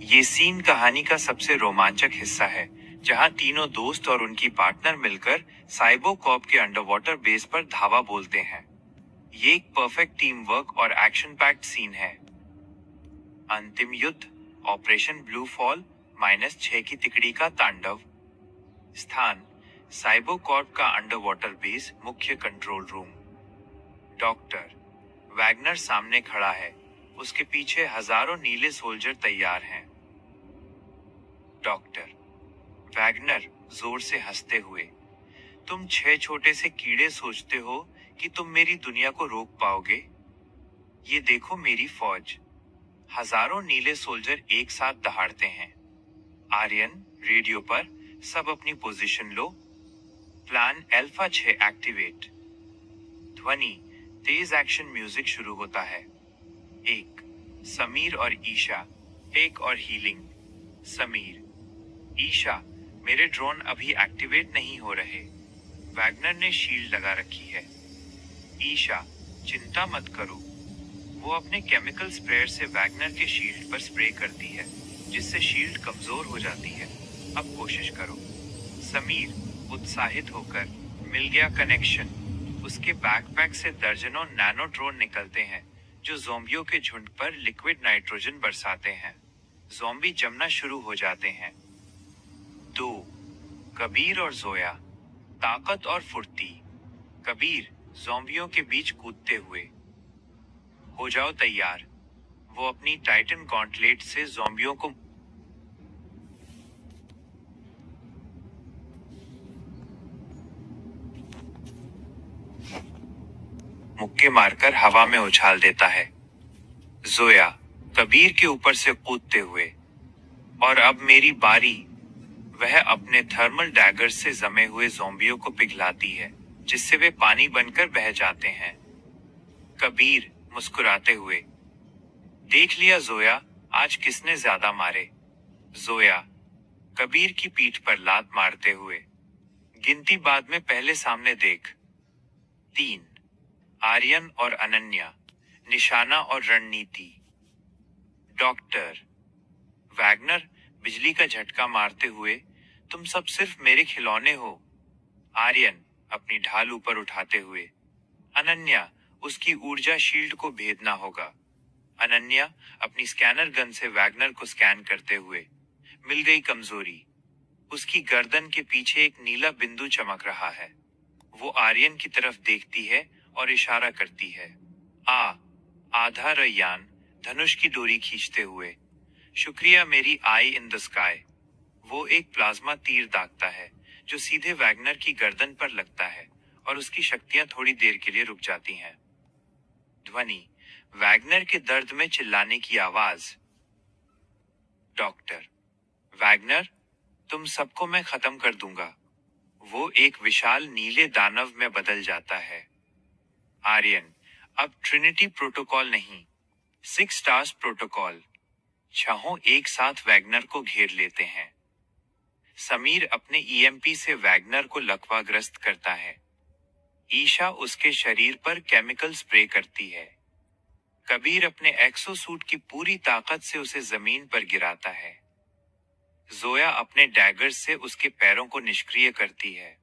ये सीन कहानी का सबसे रोमांचक हिस्सा है, जहां तीनों दोस्त और उनकी पार्टनर मिलकर साइबो कॉप के अंडरवाटर बेस पर धावा बोलते हैं। ये एक परफेक्ट टीम वर्क और एक्शन पैक्ड सीन है। अंतिम युद्ध, ऑपरेशन ब्लू फॉल -6 की तिकड़ी का तांडव। स्थान, साइबो कॉर्प का अंडरवाटर बेस, मुख्य कंट्रोल रूम। डॉक्टर वैगनर सामने खड़ा है, उसके पीछे हजारों नीले सोल्जर तैयार हैं। डॉक्टर वैगनर जोर से हंसते हुए, तुम 6 छोटे से कीड़े सोचते हो कि तुम मेरी दुनिया को रोक पाओगे? ये देखो मेरी फौज। हजारों नीले सोल्जर एक साथ दहाड़ते हैं। आर्यन रेडियो पर, सब अपनी पोजीशन लो। Plan alpha 6 activate. ध्वनि तेज एक्शन म्यूजिक शुरू होता है। एक, समीर और ईशा, टेक और हीलिंग। समीर, ईशा, मेरे ड्रोन अभी एक्टिवेट नहीं हो रहे। वैगनर ने शील्ड लगा रखी है। ईशा, चिंता मत करो। वो अपने केमिकल स्प्रेयर से वैगनर के शील्ड पर स्प्रे करती है, जिससे शील्ड कमजोर हो जाती है। अब कोशिश करो। समीर, उत्साहित होकर, मिल गया कनेक्शन। उसके बैकपैक से दर्जनों नैनो ड्रोन निकलते हैं, जो ज़ोंबियों के झुंड पर लिक्विड नाइट्रोजन बरसाते हैं। ज़ोंबी जमना शुरू हो जाते हैं। 2, कबीर और जोया, ताकत और फुर्ती। कबीर, ज़ोंबियों के बीच कूदते हुए, हो जाओ तैयार। वो अपनी टाइटन गॉन्टलेट से ज़ोंबियों को मुक्के मारकर हवा में उछाल देता है। जोया, कबीर के ऊपर से कूदते हुए, और अब मेरी बारी। वह अपने थर्मल डैगर से जमे हुए ज़ोंबियों को पिघलाती है, जिससे वे पानी बनकर बह जाते हैं। कबीर, मुस्कुराते हुए, देख लिया जोया, आज किसने ज्यादा मारे? जोया, कबीर की पीठ पर लात मारते हुए, गिनती बाद में, पहले सामने देख। 3, आर्यन और अनन्या, निशाना और रणनीति। डॉक्टर वैगनर, बिजली का झटका मारते हुए, तुम सब सिर्फ मेरे खिलौने हो। आर्यन, अपनी ढाल ऊपर उठाते हुए, अनन्या, उसकी ऊर्जा शील्ड को भेदना होगा। अनन्या, अपनी स्कैनर गन से वैगनर को स्कैन करते हुए, मिल गई कमजोरी। उसकी गर्दन के पीछे एक नीला बिंदु चमक रहा है। वो आर्यन की तरफ देखती है और इशारा करती है। आधा रैयान, धनुष की डोरी खींचते हुए, शुक्रिया मेरी आई इन द स्काई। वो एक प्लाज्मा तीर दागता है, जो सीधे वैगनर की गर्दन पर लगता है, और उसकी शक्तियां थोड़ी देर के लिए रुक जाती हैं। ध्वनि वैगनर के दर्द में चिल्लाने की आवाज। डॉक्टर वैगनर, तुम सबको मैं खत्म कर दूंगा। वो एक विशाल नीले दानव में बदल जाता है। आर्यन, अब ट्रिनिटी प्रोटोकॉल नहीं, 6 स्टार्स प्रोटोकॉल। छहों एक साथ वैगनर को घेर लेते हैं। समीर अपने ईएमपी से वैगनर को लकवाग्रस्त करता है। ईशा उसके शरीर पर केमिकल स्प्रे करती है। कबीर अपने एक्सोसूट की पूरी ताकत से उसे जमीन पर गिराता है। जोया अपने डैगर से उसके पैरों को निष्क्रिय करती है।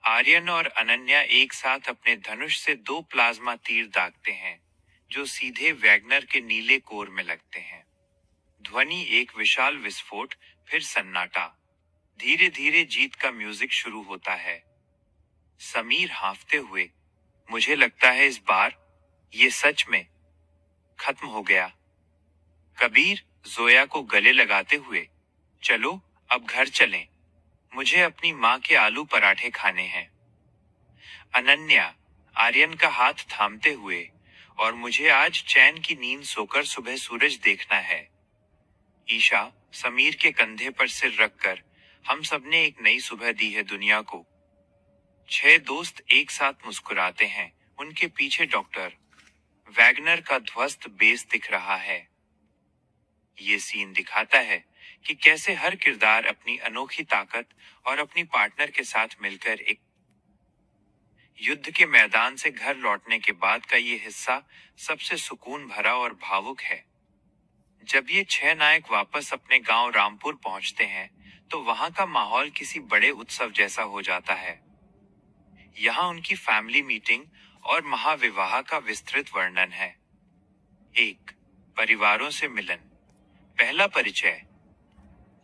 आर्यन और अनन्या एक साथ अपने धनुष से 2 प्लाज्मा तीर दागते हैं, जो सीधे वैगनर के नीले कोर में लगते हैं। ध्वनि एक विशाल विस्फोट, फिर सन्नाटा। धीरे धीरे जीत का म्यूजिक शुरू होता है। समीर हाँफते हुए, मुझे लगता है इस बार ये सच में खत्म हो गया। कबीर, जोया को गले लगाते हुए, चलो अब घर चलें, मुझे अपनी माँ के आलू पराठे खाने हैं। अनन्या, आर्यन का हाथ थामते हुए, और मुझे आज चैन की नींद सोकर सुबह सूरज देखना है। ईशा, समीर के कंधे पर सिर रखकर, हम सबने एक नई सुबह दी है दुनिया को। 6 दोस्त एक साथ मुस्कुराते हैं, उनके पीछे डॉक्टर वैगनर का ध्वस्त बेस दिख रहा है। ये सीन दिखाता है कि कैसे हर किरदार अपनी अनोखी ताकत और अपनी पार्टनर के साथ मिलकर एक युद्ध के मैदान से घर लौटने के बाद का ये हिस्सा सबसे सुकून भरा और भावुक है। जब ये छह नायक वापस अपने गांव रामपुर पहुंचते हैं, तो वहां का माहौल किसी बड़े उत्सव जैसा हो जाता है। यहाँ उनकी फैमिली मीटिंग और महाविवाह का विस्तृत वर्णन है। 1. परिवारों से मिलन। पहला परिचय।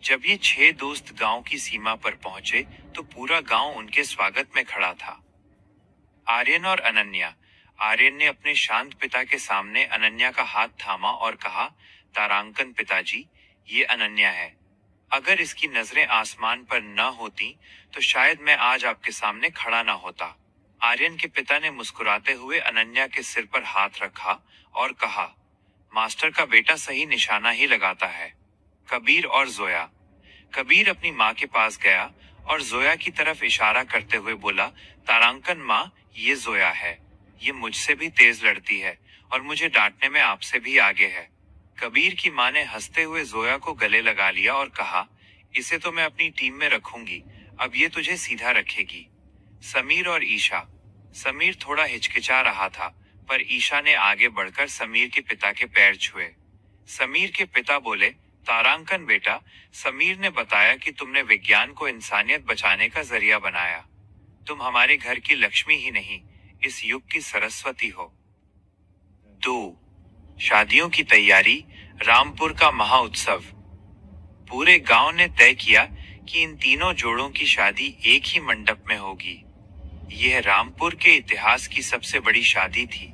जब ये छह दोस्त गांव की सीमा पर पहुंचे, तो पूरा गांव उनके स्वागत में खड़ा था। आर्यन और अनन्या। आर्यन ने अपने शांत पिता के सामने अनन्या का हाथ थामा और कहा, तारांकन पिताजी, ये अनन्या है। अगर इसकी नजरें आसमान पर न होती, तो शायद मैं आज आपके सामने खड़ा ना होता। आर्यन के पिता ने मुस्कुराते हुए अनन्या के सिर पर हाथ रखा और कहा, मास्टर का बेटा सही निशाना ही लगाता है। कबीर और जोया। कबीर अपनी माँ के पास गया और जोया की तरफ इशारा करते हुए बोला, तारांकन माँ, ये जोया है। ये मुझसे भी तेज लड़ती है और मुझे डांटने में आपसे भी आगे है। कबीर की माँ ने हंसते हुए जोया को गले लगा लिया और कहा, इसे तो मैं अपनी टीम में रखूंगी, अब ये तुझे सीधा रखेगी। समीर और ईशा। समीर थोड़ा हिचकिचा रहा था, पर ईशा ने आगे बढ़कर समीर के पिता के पैर छुए। समीर के पिता बोले, तारांकन बेटा, समीर ने बताया कि तुमने विज्ञान को इंसानियत बचाने का जरिया बनाया। तुम हमारे घर की लक्ष्मी ही नहीं, इस युग की सरस्वती हो। 2. शादियों की तैयारी। रामपुर का महाउत्सव। पूरे गांव ने तय किया कि इन तीनों जोड़ों की शादी एक ही मंडप में होगी। यह रामपुर के इतिहास की सबसे बड़ी शादी थी।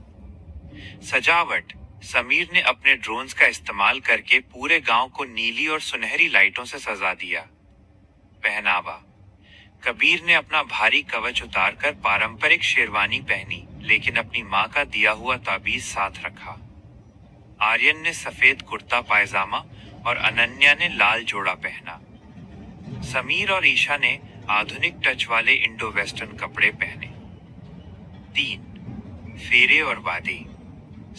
सजावट। समीर ने अपने ड्रोन्स का इस्तेमाल करके पूरे गांव को नीली और सुनहरी लाइटों से सजा दिया। पहनावा। कबीर ने अपना भारी कवच उतारकर पारंपरिक शेरवानी पहनी, लेकिन अपनी माँ का दिया हुआ ताबीज साथ रखा। आर्यन ने सफेद कुर्ता पायजामा और अनन्या ने लाल जोड़ा पहना। समीर और ईशा ने आधुनिक टच वाले इंडो वेस्टर्न कपड़े पहने। 3. फेरे और वादे।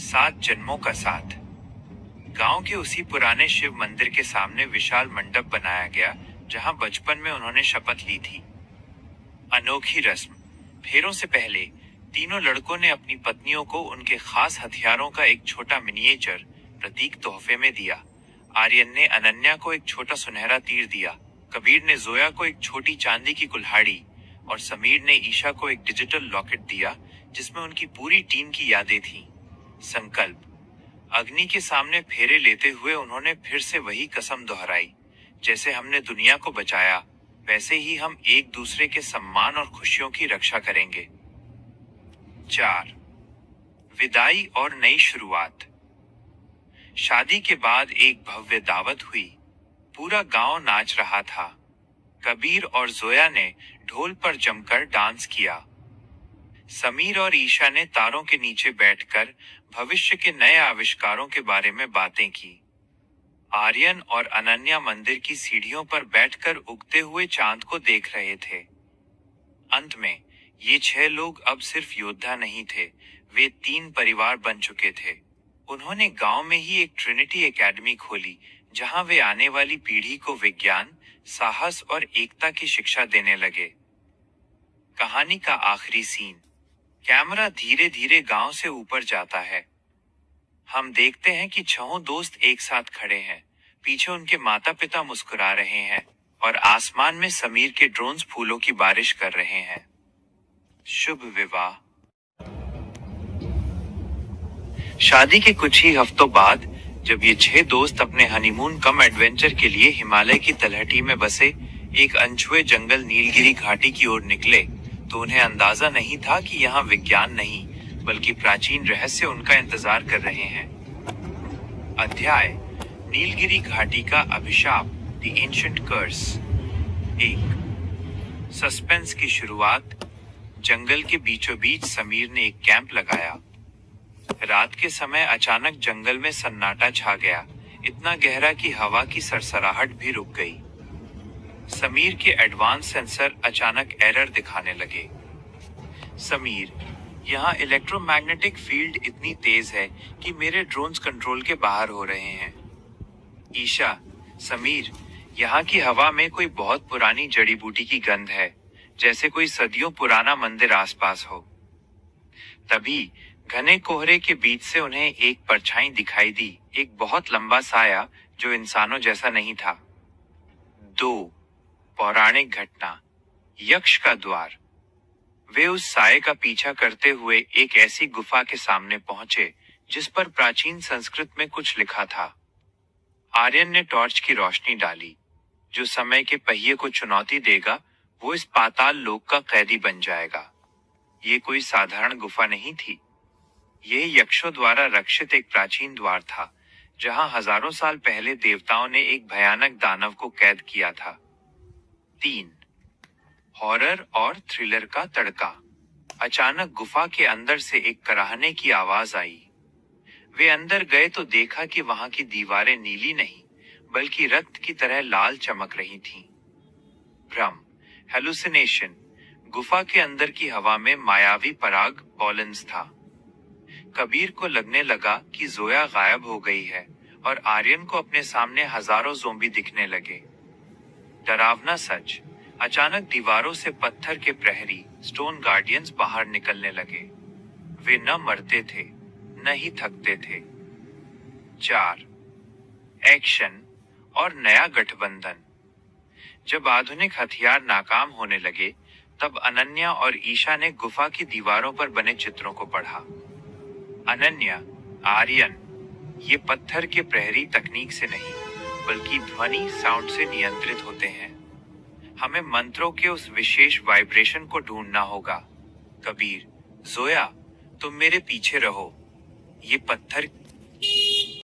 7 जन्मों का साथ। गांव के उसी पुराने शिव मंदिर के सामने विशाल मंडप बनाया गया, जहां बचपन में उन्होंने शपथ ली थी। अनोखी रस्म। फेरों से पहले तीनों लड़कों ने अपनी पत्नियों को उनके खास हथियारों का एक छोटा मिनिएचर प्रतीक तोहफे में दिया। आर्यन ने अनन्या को एक छोटा सुनहरा तीर दिया, कबीर ने जोया को एक छोटी चांदी की कुल्हाड़ी और समीर ने ईशा को एक डिजिटल लॉकेट दिया, जिसमें उनकी पूरी टीम की यादें थीं। संकल्प। अग्नि के सामने फेरे लेते हुए उन्होंने फिर से वही कसम दोहराई, जैसे हमने दुनिया को बचाया, वैसे ही हम एक दूसरे के सम्मान और खुशियों की रक्षा करेंगे। 4. विदाई और नई शुरुआत। शादी के बाद एक भव्य दावत हुई। पूरा गांव नाच रहा था। कबीर और जोया ने ढोल पर जमकर डांस किया। समीर और ईशा ने तारों के नीचे बैठकर भविष्य के नए आविष्कारों के बारे में बातें की। आर्यन और अनन्या मंदिर की सीढ़ियों पर बैठकर उगते हुए चांद को देख रहे थे। अंत में ये 6 लोग अब सिर्फ योद्धा नहीं थे, वे 3 परिवार बन चुके थे। उन्होंने गांव में ही एक ट्रिनिटी एकेडमी खोली, जहां वे आने वाली पीढ़ी को विज्ञान, साहस और एकता की शिक्षा देने लगे। कहानी का आखिरी सीन। कैमरा धीरे धीरे गांव से ऊपर जाता है। हम देखते हैं कि 6 दोस्त एक साथ खड़े हैं, पीछे उनके माता पिता मुस्कुरा रहे हैं और आसमान में समीर के ड्रोन्स फूलों की बारिश कर रहे हैं। शुभ विवाह। शादी के कुछ ही हफ्तों बाद जब ये 6 दोस्त अपने हनीमून कम एडवेंचर के लिए हिमालय की तलहटी में बसे एक अनछुए जंगल नीलगिरी घाटी की ओर निकले, तो उन्हें अंदाजा नहीं था कि यहाँ विज्ञान नहीं, बल्कि प्राचीन रहस्य उनका इंतजार कर रहे हैं। अध्याय: नीलगिरी घाटी का अभिशाप, द एंशिएंट कर्स। 1. सस्पेंस की शुरुआत। जंगल के बीचों बीच समीर ने एक कैंप लगाया। रात के समय अचानक जंगल में सन्नाटा छा गया, इतना गहरा कि हवा की सरसराहट भी रुक गई। समीर के एडवांस सेंसर अचानक एरर दिखाने लगे। समीर, यहाँ इलेक्ट्रोमैग्नेटिक फील्ड इतनी तेज है कि मेरे ड्रोन्स कंट्रोल के बाहर हो रहे हैं। ईशा, समीर, यहाँ की हवा में कोई बहुत पुरानी जड़ी बूटी की गंध है, जैसे कोई सदियों पुराना मंदिर आसपास हो। तभी घने कोहरे के बीच से उन्हें एक परछाई दिखाई दी, एक बहुत लंबा साया जो इंसानों जैसा नहीं था। 2. पौराणिक घटना, यक्ष का द्वार। वे उस साये का पीछा करते हुए एक ऐसी गुफा के सामने पहुंचे जिस पर प्राचीन संस्कृत में कुछ लिखा था। आर्यन ने टॉर्च की रोशनी डाली। जो समय के पहिए को चुनौती देगा वो इस पाताल लोक का कैदी बन जाएगा। ये कोई साधारण गुफा नहीं थी। यह यक्षों द्वारा रक्षित एक प्राचीन द्वार था जहां हजारों साल पहले देवताओं ने एक भयानक दानव को कैद किया था। 3. हॉरर और थ्रिलर का तड़का। अचानक गुफा के अंदर से एक कराहने की आवाज आई। वे अंदर गए तो देखा कि वहां की दीवारें नीली नहीं बल्कि रक्त की तरह लाल चमक रही थीं। भ्रम, हेलुसिनेशन। गुफा के अंदर की हवा में मायावी पराग पॉलेंस था। कबीर को लगने लगा कि जोया गायब हो गई है और आर्यन को अपने सामने हजारों ज़ोंबी दिखने लगे। डरावना सच, अचानक दीवारों से पत्थर के प्रहरी स्टोन गार्डियंस बाहर निकलने लगे। वे न मरते थे न ही थकते थे। 4. एक्शन और नया गठबंधन। जब आधुनिक हथियार नाकाम होने लगे तब अनन्या और ईशा ने गुफा की दीवारों पर बने चित्रों को पढ़ा। अनन्या, आर्यन, ये पत्थर के प्रहरी तकनीक से नहीं बल्कि ध्वनि साउंड से नियंत्रित होते हैं। हमें मंत्रों के उस विशेष वाइब्रेशन को ढूंढना होगा। कबीर, जोया, तुम मेरे पीछे रहो। ये पत्थर